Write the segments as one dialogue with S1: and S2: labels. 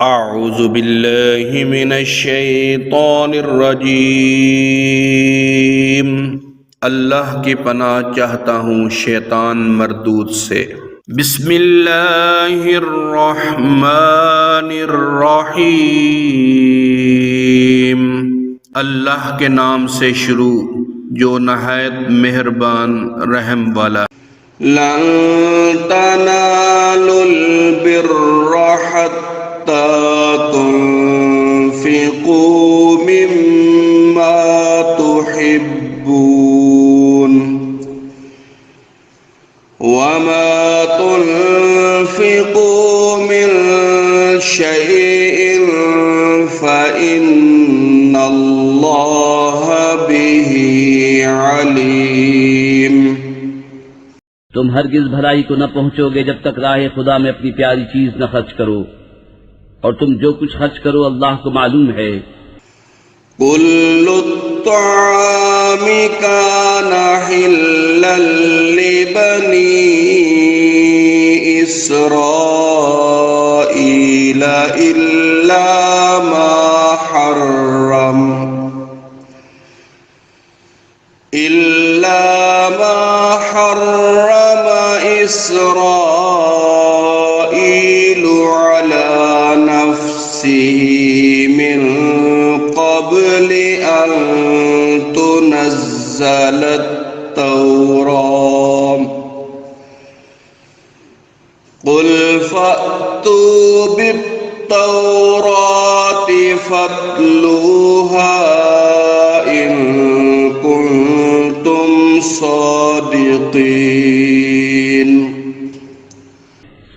S1: اعوذ باللہ من الشیطان الرجیم، اللہ کی پناہ چاہتا ہوں شیطان مردود سے۔ بسم اللہ الرحمن الرحیم، اللہ کے نام سے شروع جو نہایت مہربان رحم والا۔ لن تنالوا البر تنفقوا مما تحبون وما تنفقوا من شيء فإن الله به عليم۔
S2: تم ہرگز بھلائی کو نہ پہنچو گے جب تک راہ خدا میں اپنی پیاری چیز نہ خرچ کرو، اور تم جو کچھ خرچ کرو اللہ کو معلوم ہے۔
S1: كل الطعام كان حلا لبني إسرائيل إلا ما حرم إسرائيل على نفسه من قبل أن تنزل التوراة قل فأتوا بالتوراة فاتلوها إن كنتم صادقين۔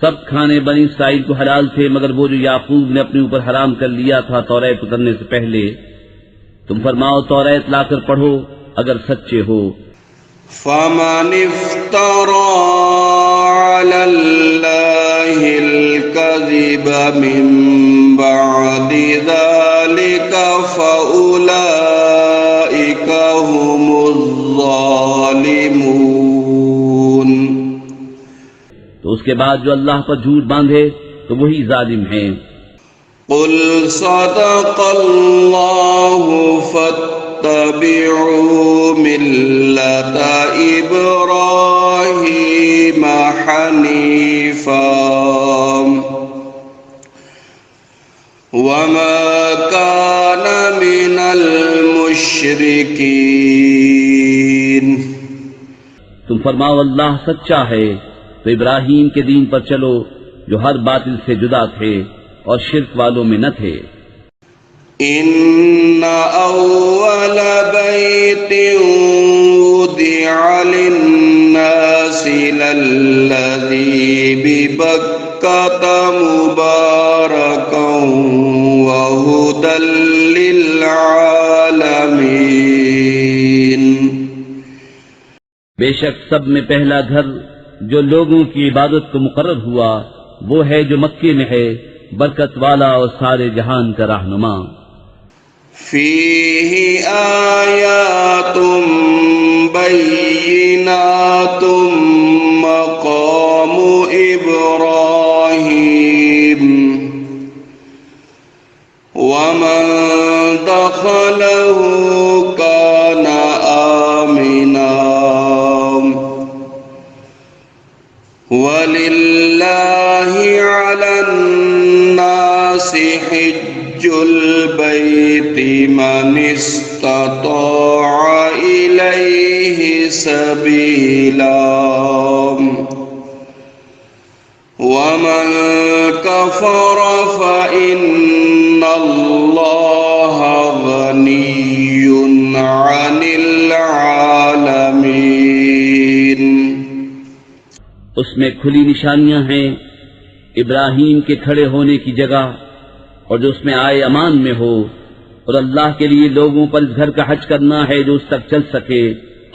S2: سب کھانے بنی اسرائیل کو حلال تھے مگر وہ جو یعقوب نے اپنے اوپر حرام کر لیا تھا توریت اترنے سے پہلے۔ تم فرماؤ توریت لا کر پڑھو اگر سچے ہو۔
S1: فمن افترى على الله الكذب من بعد ذلك فأولئك هم الظالمون۔
S2: تو اس کے بعد جو اللہ پر جھوٹ باندھے تو وہی ظالم ہیں۔
S1: قل صدق اللہ فاتبعوا ملة إبراہیم حنیفا وما كان من المشرکین۔
S2: تم فرماؤ اللہ سچا ہے تو ابراہیم کے دین پر چلو جو ہر باطل سے جدا تھے اور شرک والوں میں نہ تھے۔
S1: ان اول بیت وضع للناس للذی ببکۃ مبارکا وہدی للعالمین۔
S2: بے شک سب میں پہلا گھر جو لوگوں کی عبادت کو مقرر ہوا وہ ہے جو مکے میں ہے، برکت والا اور سارے جہان کا رہنما۔
S1: فیہ آیات بینات مقام ابراہیم ومن دخلہ کان آمنا وَلِلَّهِ عَلَى النَّاسِ حِجُّ الْبَيْتِ مَنِ اسْتَطَاعَ إِلَيْهِ سَبِيلًا وَمَنْ كَفَرَ فَإِنَّ اللَّهَ غَنِيٌّ عَنِ الْعَالَمِينَ۔
S2: اس میں کھلی نشانیاں ہیں ابراہیم کے کھڑے ہونے کی جگہ اور جو اس میں آئے امان میں ہو، اور اللہ کے لیے لوگوں پر اس گھر کا حج کرنا ہے جو اس تک چل سکے،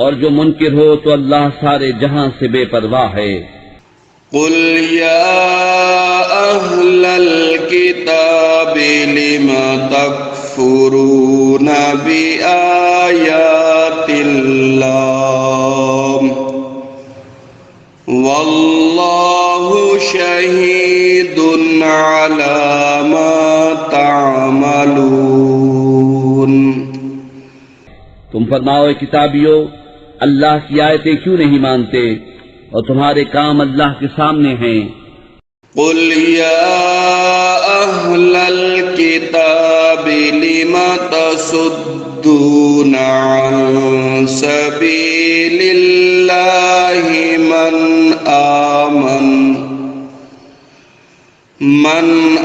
S2: اور جو منکر ہو تو اللہ سارے جہاں سے بے پرواہ ہے۔
S1: قل یا اہل الکتاب لم تکفرون بآیات اللہ واللہ شهيد على ما تعملون.
S2: تم فرماؤ اے کتابیو، اللہ کی آیتیں کیوں نہیں مانتے اور تمہارے کام اللہ کے سامنے ہیں.
S1: قل يا أهل الكتاب لم تصدون عن سبيل الله من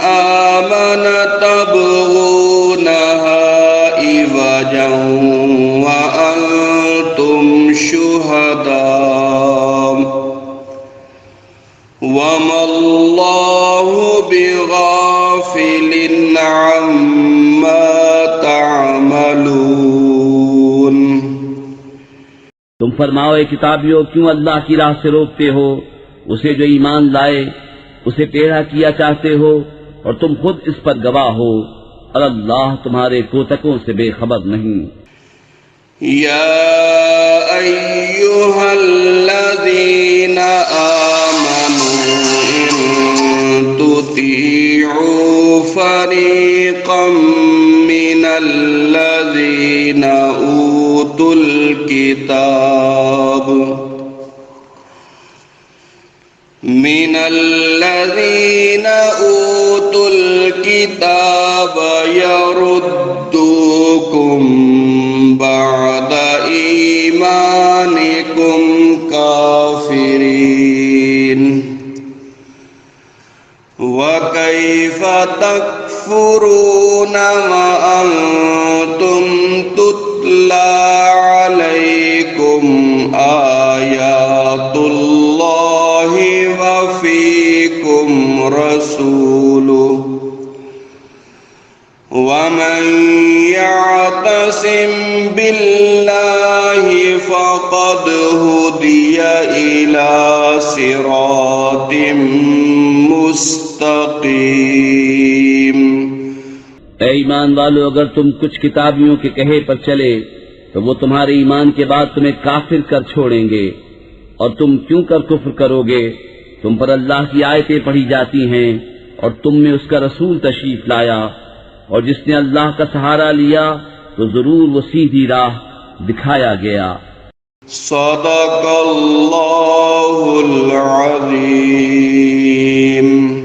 S1: آمن تبغونها عوجا وأنتم شهداء وما الله بغافل عما تعملون.
S2: تم فرماؤ اے کتابیو، کیوں اللہ کی راہ سے روکتے ہو اسے جو ایمان لائے، اسے ٹیڑھا کیا چاہتے ہو اور تم خود اس پر گواہ ہو، اور اللہ تمہارے کوتکوں سے بے خبر نہیں.
S1: يا أيها الذين آمنوا إن تطيعوا فريقا من الذين أوتوا الكتاب يردوكم بعد إيمانكم كافرين. وكيف تكفرون وأنتم تتلى عليكم آيات الله وفيكم رسوله ومن يعتصم بالله فقد هدي إلى صراط مستقيم.
S2: اے ایمان والو، اگر تم کچھ کتابیوں کے کہے پر چلے تو وہ تمہارے ایمان کے بعد تمہیں کافر کر چھوڑیں گے، اور تم کیوں کر کفر کرو گے؟ تم پر اللہ کی آیتیں پڑھی جاتی ہیں اور تم میں اس کا رسول تشریف لایا، اور جس نے اللہ کا سہارا لیا تو ضرور وہ سیدھی راہ دکھایا گیا.
S1: صدق اللہ العظیم.